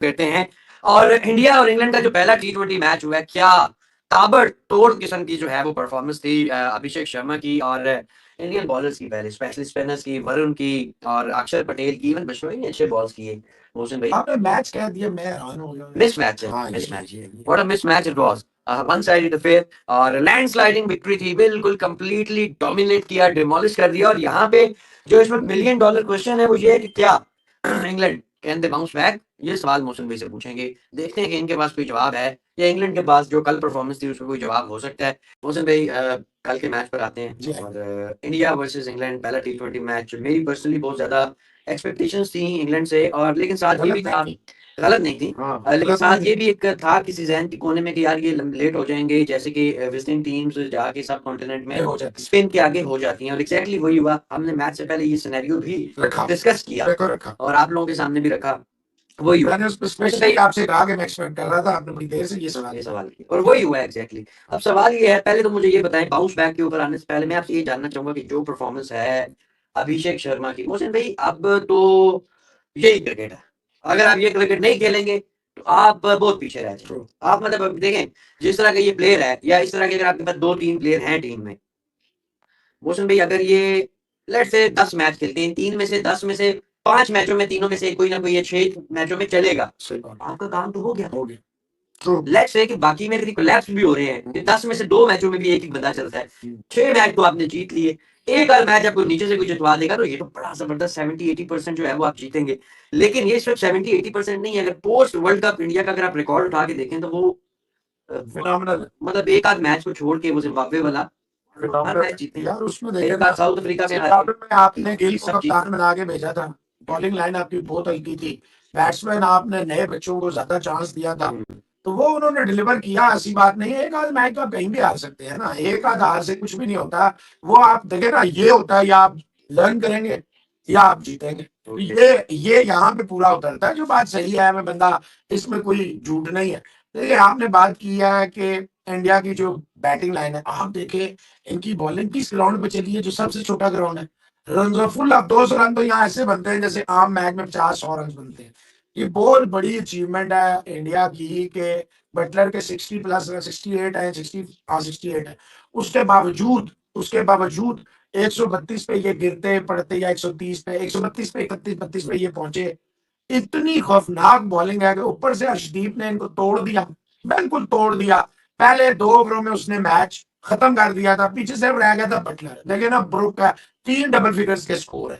करते हैं। और इंडिया और इंग्लैंड का जो पहला टी20 मैच हुआ है, क्या ताबड़तोड़ किस्म की जो है वो परफॉर्मेंस थी अभिषेक शर्मा की और इंडियन बॉलर्स की, पहले स्पेशली स्पिनर्स की, वरुण की और अक्षर पटेल की, इवन बिश्नोई ने अच्छे बॉल्स किए। मोहसिन भाई आपने मैच कह दिया, मैं हैरान हो गया। मिस मैच है, हाँ, मिस मैच, ये what a miss match it was, one sided affair और लैंडस्लाइडिंग विक्ट्री थी, बिल्कुल कंप्लीटली डोमिनेट किया, डिमोलिश कर दिया। और यहाँ पे जो इसमें मिलियन डॉलर क्वेश्चन है वो ये है कि क्या England can they bounce back, ये सवाल मौसम भाई से पूछेंगे। देखते हैं कि इनके पास कोई जवाब है या इंग्लैंड के पास जो कल परफॉर्मेंस थी उसका कोई जवाब हो सकता है। मौसम भाई कल के मैच पर आते जी। हैं और इंडिया वर्सेस इंग्लैंड पहला टी20 मैच, मेरी पर्सनली बहुत ज्यादा एक्सपेक्टेशंस थी इंग्लैंड से, और लेकिन साथ ये भी गलत नहीं था, थी। गलत नहीं थी। हाँ, लेकिन गलत साथ नहीं ये थी। भी एक था किसी ज़हन के कोने में कि यार ये लेट हो जाएँगे, जैसे कि विज़िटिंग टीम्स जाके सब कॉन्टिनेंट में ये हो जाती स्पेन के आगे हो जाती हैं, और एग्ज़ैक्टली वही हुआ। हमने मैच से पहले ये सिनेरियो भी रखा, डिस्कस किया देखो रखा। और आप लोगों के सामने भी रखा, वही हुआ। मैंने उसमें मुझे स्पेशली भाई आपसे कहा कि मैं एक्सपेक्ट कर रहा था, आपने बड़ी देर से ये सवाल ये किया। सवाल किया और वही हुआ एग्ज़ैक्टली। अब सवाल ये है, पहले तो मुझे ये बताएँ, बाउंस बैक के ऊपर आने से पहले मैं आपसे ये जानना चाहूँगा कि जो परफ़ॉर्मेंस है अभिषेक शर्मा की, मोहसिन भाई अब तो यही क्रिकेट है। अगर आप ये क्रिकेट नहीं खेलेंगे तो आप बहुत पीछे रह जाएंगे। ट्रू। आप मतलब अब देखें, जिस तरह के ये प्लेयर है या इस तरह के अगर आपके पास 2-3 प्लेयर हैं टीम में, मोहसिन भाई अगर ये लेट्स से 10 मैच खेलते हैं, 3 में से 10 में से 5 मैचों में तीनों में से कोई ना कोई ये 6 मैचों में चलेगा, सही बात। आपका काम तो हो गया। हो गया। ट्रू। लेट्स से कि बाकी में यदि कोलैप्स भी हो रहे हैं कि 10 में से 2 मैचों में भी एक ही बंदा चलता है, 6 मैच तो आपने जीत लिए, एक आध मैच आपको नीचे से कोई जितवा देगा तो ये तो बड़ा जबरदस्त 70-80% जो है वो आप जीतेंगे। लेकिन ये सिर्फ 70-80% नहीं है, अगर पोस्ट वर्ल्ड कप इंडिया का अगर आप रिकॉर्ड उठा के देखें तो वो फिनोमिनल। मतलब एक आध मैच को छोड़ के वो जिम्बाब्वे वाला हर मैच जीते हैं, यार उसमें देखे एक ना, आध साउथ अफ्रीका में हारे, जिम्बाब्वे में आपने गिल को सब जीते। कप्तान बना के भेजा था। बॉलिंग लाइन आपकी बहुत हल्की थी। बैट्समैन आपने नए बच्चों को ज्यादा चांस दिया था, तो वो उन्होंने डिलीवर किया। ऐसी बात नहीं है, एक आध मैच तो आप कहीं भी हार सकते हैं ना, एक आध हार से कुछ भी नहीं होता। वो आप देखे ना, ये होता है या आप लर्न करेंगे या आप जीतेंगे। तो ये यहाँ पे पूरा उतरता है। जो बात सही है, मैं बंदा, इसमें कोई झूठ नहीं है। देखिए, आपने बात की है कि इंडिया की जो बैटिंग लाइन है, आप देखें इनकी बॉलिंग किस ग्राउंड पे चली है, जो सबसे छोटा ग्राउंड है। रन फुल ऑफ 200 रन तो यहाँ ऐसे बनते हैं जैसे आम मैच में 50-100 रन बनते हैं। ये बहुत बड़ी अचीवमेंट है इंडिया की कि बटलर के 60+ 68 है, 68 है। उसके बावजूद 132 पे ये गिरते पड़ते, या 130 पे, 132 पे, 31-32 पे ये पहुंचे। इतनी खौफनाक बॉलिंग है कि ऊपर से अर्शदीप ने इनको तोड़ दिया, बिल्कुल तोड़ दिया। पहले 2 ओवरों में उसने मैच खत्म कर दिया था। पीछे से रह गया था बटलर। देखिए ना, ब्रुक का 3 डबल फिगर्स के स्कोर है।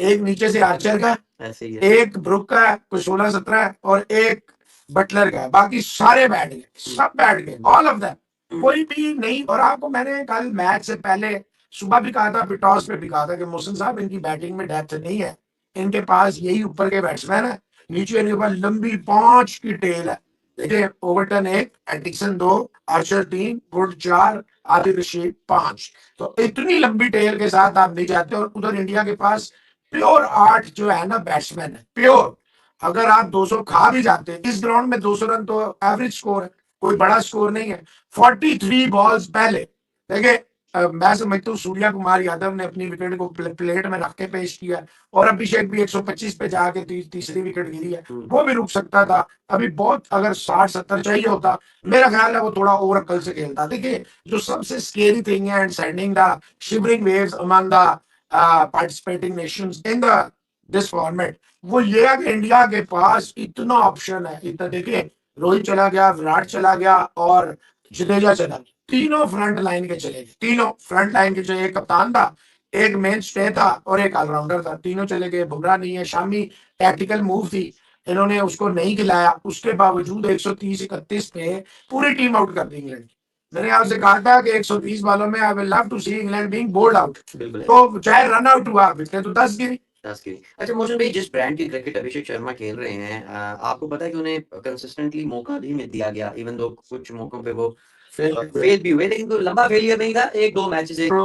एक नीचे से आर्चर का, ऐसे ही है। एक ब्रुक का कोई 16-17 और एक बटलर का। बाकी सारे बैठ गए, सब बैठ गए, ऑल ऑफ दैम, कोई भी नहीं। और आपको मैंने कल मैच से पहले सुबह भी कहा था, फिर टॉस पे भी कहा था कि मोहसिन साहब, इनकी बैटिंग में डेप्थ नहीं है। इनके पास यही ऊपर के बैट्समैन है, नीचे इनके पास लंबी 5 की टेल है। देखिए, Overton 1, एटिक्सन 2, Archer 3, good 4, Adil Rashid 5। तो इतनी लंबी टेल के साथ आप नहीं जाते। और उधर इंडिया के पास प्योर 8 जो है ना बैट्समैन है, प्योर। अगर आप 200 खा भी जाते हैं इस ग्राउंड में, 200 रन तो एवरेज स्कोर है, कोई बड़ा स्कोर नहीं है। 43 बॉल्स पहले, देखिए, मैं समझता हूँ सूर्या कुमार यादव ने अपनी विकेट को प्लेट में रख के पेश किया, और अभिषेक भी 125 पे जाके तीसरी विकेट गिरी है। वो भी रुक सकता था अभी बहुत, अगर 60-70 चाहिए होता, मेरा ख्याल है वो थोड़ा ओवर अकल से खेलता। देखिए, जो सबसे स्केरी थिंग है and sending the shivering waves among the participating Nations in the this format, वो ये है कि इंडिया के पास इतना ऑप्शन है, इतना। देखिए, रोहित चला गया, विराट चला गया और जडेजा चला गया। तीनों फ्रंट लाइन के चले गए, तीनों फ्रंट लाइन के, जो एक कप्तान था, एक मेन स्टे था और एक ऑलराउंडर था, तीनों चले गए। बुमराह नहीं है, शामी टैक्टिकल मूव थी, इन्होंने उसको नहीं खिलाया। उसके बावजूद 130-31 पे पूरी टीम आउट कर दी इंग्लैंड की। मैंने आपसे कहा था कि 120 बालों में I will love to see England being bowled out. बिल्कुल है। तो चाहे रन आउट हुआ, विकेट तो 10 गिरी। 10 की। अच्छा मोहसिन भाई, जिस ब्रांड की क्रिकेट अभिषेक शर्मा खेल रहे हैं, आपको पता है कि उन्हें कंसिस्टेंटली मौका भी मिल दिया गया, इवन दो कुछ मौकों पे वो फेल भी हुए, लेकिन कोई लंबा फेलियर नहीं था, 1-2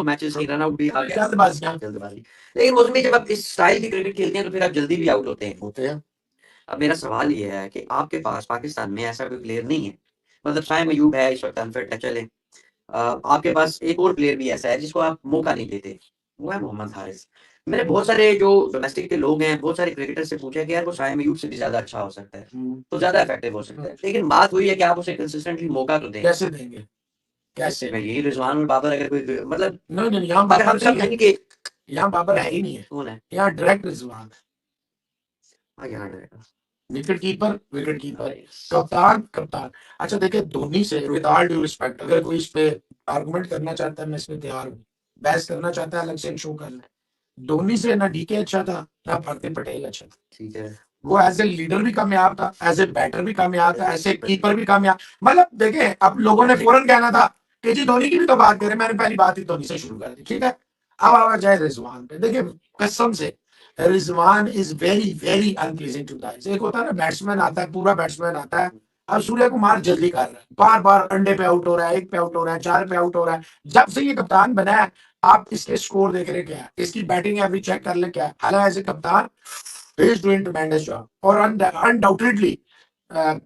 मैचेस ही रन आउट भी आ गया, जल्दबाजी। लेकिन मौसम में जब आप इस स्टाइल की क्रिकेट खेलते हैं तो फिर आप जल्दी भी आउट होते हैं। अब मेरा सवाल ये है कि आपके पास पाकिस्तान में ऐसा कोई प्लेयर नहीं है, मतलब शायद मयूब है इस वक्त अनफिट है, चले आपके पास एक और प्लेयर भी ऐसा है जिसको आप मौका नहीं देते, वो है मोहम्मद हारिस। मैंने बहुत सारे जो डोमेस्टिक के लोग हैं, बहुत सारे क्रिकेटर से पूछा कि यार वो शायद यूथ से भी ज्यादा अच्छा हो सकता है, तो ज्यादा इफेक्टिव हो सकता है, लेकिन बात वही है कि आप उसे कंसिस्टेंटली मौका तो दें। कैसे देंगे? कैसे? मैं यही रिजवान और बाबर अगर कोई मतलब नहीं नहीं, यहाँ अगर हम बाबर सब नहीं है, मिलके यहाँ बाबर है ही नहीं है, कौन है यहाँ डायरेक्ट रिजवान है। यहाँ रहेगा। Wicket keeper, wicket keeper, Nice. कप्तान, कप्तान। अच्छा देखिए, धोनी से विद ऑल ड्यू रिस्पेक्ट, अगर कोई इस पे आर्गुमेंट करना चाहता है, मैं इसमें तैयार हूँ। बहस करना चाहता है, अलग से शो कर ले। धोनी से ना डीके अच्छा था, ना पार्थिव पटेल अच्छा था। ठीक है। वो एज ए लीडर भी कामयाब था, एज ए बैटर भी कामयाब था, एज ए कीपर भी कामयाब। मतलब देखिए, अब लोगों ने फौरन कहना था कि जी धोनी की भी तो बात करें, मैंने पहली बात ही धोनी से शुरू कर दी, ठीक है। अब आवा जाए रिजवान पे, देखिए कसम से Rizwan is very very unpleasant to the eyes. एक होता है ना बैट्समैन आता है, पूरा बैट्समैन आता है, अब सूर्य कुमार जल्दी कर रहा है, बार बार अंडे पे आउट हो रहा है, एक पे आउट हो रहा है, चार पे आउट हो रहा है। जब से ये कप्तान बना है, आप इसके स्कोर देख रहे क्या है, इसकी बैटिंग एवरेज चेक कर ले क्या है, हालांकि एज ए कप्तान he is doing tremendous job। और अनडाउटेडली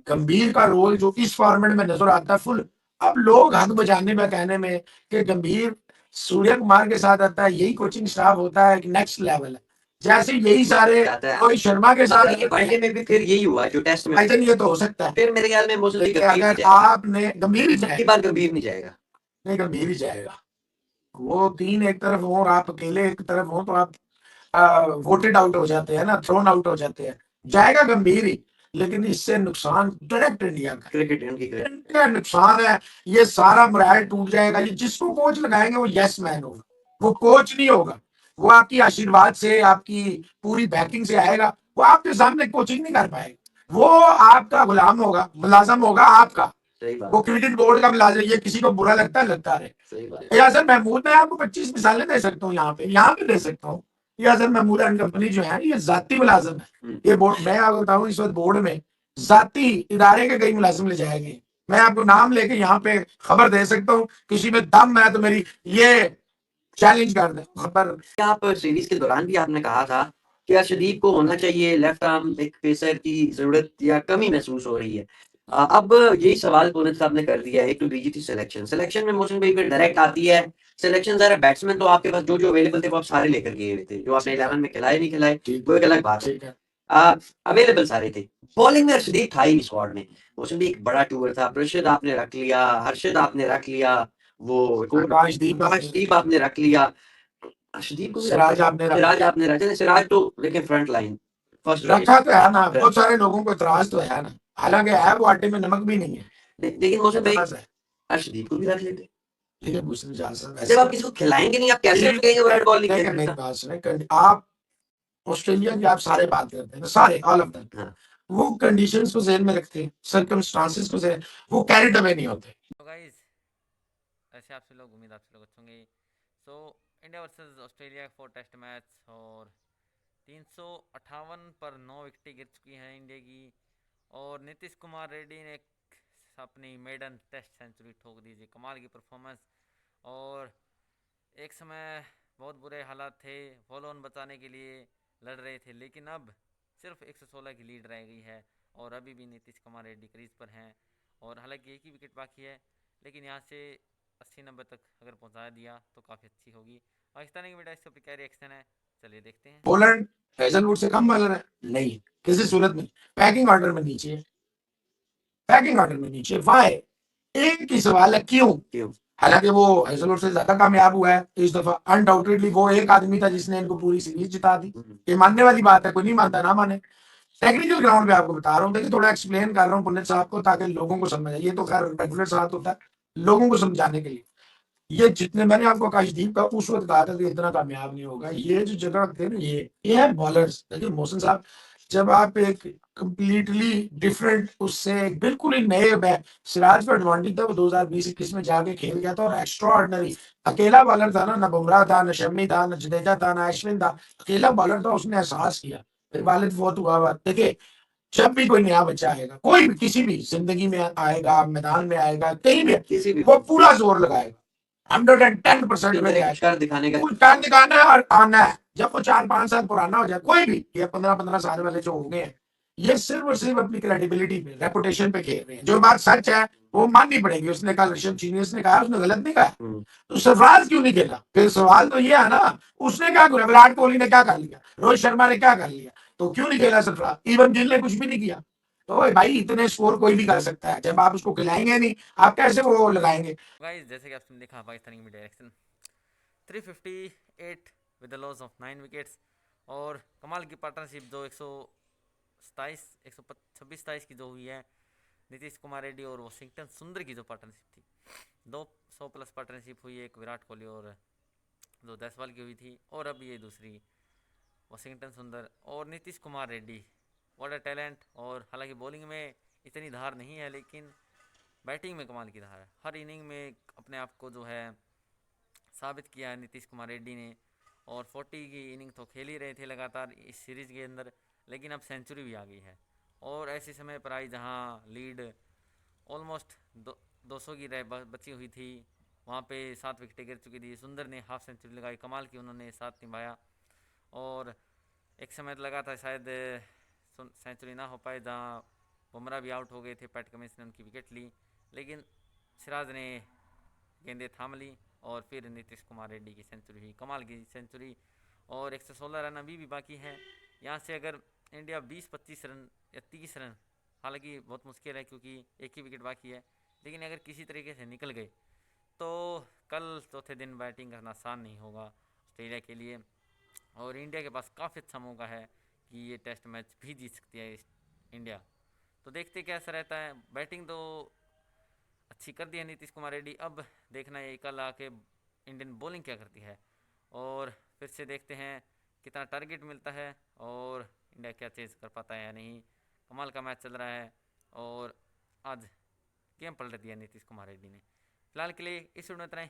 गंभीर का रोल जो इस फॉर्मेट में नजर आता है फुल। अब लोग हक बजाने में कहने में कि गंभीर सूर्य कुमार के साथ आता है, यही कोचिंग स्टाफ होता है, नेक्स्ट लेवल है। जैसे यही सारे आता है रोहित शर्मा के साथ ये वनडे में भी फिर यही हुआ जो टेस्ट में आई थिंक ये तो हो सकता है फिर मेरे ख्याल में मोस्टली कि गंभीर नहीं अगर जाएगा, आपने गंभीर ही की जाएगा, बार गंभीर नहीं जाएगा। नहीं गंभीर ही जाएगा। वो तीन एक तरफ हो और आप अकेले एक तरफ हो, तो आप वोटेड आउट हो जाते हैं ना, थ्रोन आउट हो जाते हैं। जाएगा गंभीर ही, लेकिन इससे नुकसान डायरेक्ट इंडिया का क्रिकेट इनकी क्रिकेट इंडिया नुकसान है। ये सारा मोराल टूट जाएगा। ये जिसको कोच लगाएंगे वो यस मैन होगा, वो कोच नहीं होगा। वो आपकी आशीर्वाद से, आपकी पूरी बैकिंग से आएगा, वो आपके सामने कोचिंग नहीं कर पाएगा। वो आपका गुलाम होगा, मुलाजम होगा आपका। सही बात वो क्रिकेट बोर्ड का मुलाजिम। ये किसी को बुरा लगता है, लगता है। सही बात यासर महमूद, मैं आपको 25 मिसालें दे सकता हूँ, यहाँ पे दे सकता हूँ। यासर महमूद एंड कंपनी जो है, ये जाती मुलाजिम है। ये बोर्ड, मैं आपको बताऊँ, इस वक्त बोर्ड में जाती इदारे के कई मुलाजिम ले जाएंगे। मैं आपको नाम लेके यहाँ पे खबर दे सकता हूँ, किसी में दम है तो मेरी ये चैलेंज कर दे खबर। आप सीरीज के दौरान भी आपने कहा था कि अर्शदीप को होना चाहिए लेफ्ट आर्म एक पेसर की जरूरत या कमी महसूस हो रही है। अब यही सवाल पुनित साहब ने कर दिया है। एक तो बीजी थी सिलेक्शन में मोशन भाई डायरेक्ट आती है सिलेक्शन, सारा बैट्समैन तो आपके पास जो अवेलेबल थे वो आप सारे लेकर गए हुए थे, जो आपने 11 में खिलाए नहीं खिलाए वो एक अलग बात है। अवेलेबल सारे थे। बॉलिंग में अर्शदीप था ही स्क्वाड में। मोशन भी एक बड़ा टूर था, प्रशिद आपने रख लिया, हर्षद आपने रख लिया, वो आकाशदीप आपने रख लिया, अर्शदीप को भी सिराज आपने रखा, सिराज आपने रखा, सिराज तो लेकिन फ्रंट लाइन फर्स्ट रखा तो है ना। बहुत सारे लोगों को इतराज तो है ना, हालांकि है वो आटे में नमक भी नहीं है, लेकिन मौसम भाई बस है। अर्शदीप को भी रख लेते। लेकिन मुस्लिम जहां से जब आप किसी को खिलाएंगे नहीं, आप कैसे कहेंगे वो रेड बॉल नहीं मेरी खेलता। बात सुने, आप ऑस्ट्रेलिया की आप सारे बात करते हैं, सारे ऑल ऑफ देम, हाँ, वो कंडीशंस को ज़हन में रखते हैं, सर्कमस्टांसेस को ज़हन, वो कैरिड अवे नहीं होते। तो गाइस, ऐसे आपसे लोग उम्मीद आपसे लोग अच्छे होंगे। So India versus Australia 4 test match, और 358 पर 9 विकेटें गिर चुकी हैं इंडिया की, और नीतीश कुमार रेड्डी ने अपनी मेडन टेस्ट सेंचुरी ठोक दी थी। कमाल की परफॉर्मेंस। और एक समय बहुत बुरे हालात थे, फॉलो ऑन बचाने के लिए लड़ रहे थे, लेकिन अब सिर्फ 116 की लीड रह गई है, और अभी भी नीतीश कुमार रेड्डी क्रीज पर हैं, और हालांकि एक ही विकेट बाकी है, लेकिन यहाँ से 80-90 तक अगर पहुँचा दिया तो काफ़ी अच्छी होगी। पाकिस्तानी की मीडिया इसके ऊपर क्या रिएक्शन है, चलिए देखते हैं। पोलैंड हेजलवुड से कम बॉलर है नहीं, किसी सूरत में पैकिंग ऑर्डर में नीचे है, पैकिंग ऑर्डर में नीचे। वाई? एक ही सवाल है, क्यों? हालांकि वो हेजलवुड से ज्यादा कामयाब हुआ है इस दफा, अनडाउटेडली वो एक आदमी था जिसने इनको पूरी सीरीज जिता दी। ये मानने वाली बात है, कोई नहीं मानता ना माने। टेक्निकल ग्राउंड पे आपको बता रहा हूँ, देखिए थोड़ा एक्सप्लेन कर रहा हूँ पुनित साहब को, ताकि लोगों को समझ आए। ये तो खैर रेगुलर साथ होता है, लोगों को समझाने के लिए। ये जितने मैंने आपको आकाशदीप का उस वक्त कहा था कि इतना कामयाब नहीं होगा, ये जो जगह थे ना, ये है बॉलर्स। देखिए मोहसिन साहब, जब आप एक कंप्लीटली डिफरेंट उससे बिल्कुल ही नए बैट, सिराज का एडवांटेज था, वो 2020-21 में जाके खेल गया था और एक्स्ट्रा ऑर्डिनरी अकेला बॉलर था ना बुमराह था, न शमी था, न जडेजा था, न अश्विन था, अकेला बॉलर था। उसने एहसास किया, फिर वालिद बहुत हुआ। देखिए जब भी कोई नया बच्चा आएगा, कोई भी किसी भी जिंदगी में आएगा, मैदान में आएगा, कहीं भी, किसी भी वो पूरा जोर लगाएगा, 110% में कर दिखाने का कुछ काम दिखाना है और आना है। जब वो 4-5 साल पुराना हो जाए, कोई भी, ये 15-15 साल वाले जो होंगे, ये सिर्फ और सिर्फ अपनी क्रेडिबिलिटी पे, रेपुटेशन पे खेल रहे हैं। जो बात सच है वो माननी पड़ेगी। उसने कहा, ऋषभ जीनियस ने कहा, उसने गलत नहीं कहा। तो सरफराज क्यों नहीं खेला? फिर सवाल तो ये है ना, उसने क्या किया? विराट कोहली ने क्या कर लिया? रोहित शर्मा ने क्या कर लिया? तो क्यों नहीं खेला सरफराज? इवन गिल ने कुछ भी नहीं किया। तो भाई इतने स्कोर कोई भी कर सकता है, जब आप उसको खिलाएंगे नहीं, आप कैसे वो लगाएंगे? गाइस जैसे कि आपने देखा Pakistani media reaction 358 with the loss of 9 wickets. और कमाल की पार्टनरशिप जो 127 126 की जो हुई है नीतीश कुमार रेड्डी और वॉशिंगटन सुंदर की जो पार्टनरशिप थी, 200 प्लस पार्टनरशिप हुई, एक विराट कोहली और जो जायसवाल की हुई थी, और अब ये दूसरी वॉशिंगटन सुंदर और Nitish Kumar Reddy. What a talent. और हालांकि बॉलिंग में इतनी धार नहीं है, लेकिन बैटिंग में कमाल की धार है। हर इनिंग में अपने आप को जो है साबित किया है नीतीश कुमार रेड्डी ने। और 40 की इनिंग तो खेल ही रहे थे लगातार इस सीरीज़ के अंदर, लेकिन अब सेंचुरी भी आ गई है। और ऐसे समय पर आई जहां लीड ऑलमोस्ट 200 की रह बची हुई थी, वहाँ पे 7 विकेटें गिर चुकी थी। सुंदर ने हाफ सेंचुरी लगाई, कमाल की उन्होंने साथ निभाया। और एक समय लगा था शायद सेंचुरी ना हो पाए, जहाँ बुमराह भी आउट हो गए थे, पैट कमिंस ने उनकी विकेट ली, लेकिन सिराज ने गेंदें थाम ली और फिर नीतीश कुमार रेड्डी की सेंचुरी हुई, कमाल की सेंचुरी। और 116 रन अभी भी बाकी हैं। यहाँ से अगर इंडिया 20-25 रन या 30 रन, हालांकि बहुत मुश्किल है क्योंकि एक ही विकेट बाकी है, लेकिन अगर किसी तरीके से निकल गए तो कल चौथे दिन बैटिंग करना आसान नहीं होगा ऑस्ट्रेलिया के लिए। और इंडिया के पास काफ़ी अच्छा मौका है कि ये टेस्ट मैच भी जीत सकती है इंडिया। तो देखते कैसा रहता है। बैटिंग तो अच्छी कर दी है नीतीश कुमार रेड्डी, अब देखना है कल आके इंडियन बॉलिंग क्या करती है। और फिर से देखते हैं कितना टारगेट मिलता है और इंडिया क्या चेज कर पाता है या नहीं। कमाल का मैच चल रहा है और आज गेम पलट दिया नीतीश कुमार रेड्डी ने। फिलहाल के लिए इस वीडियो में इतना ही।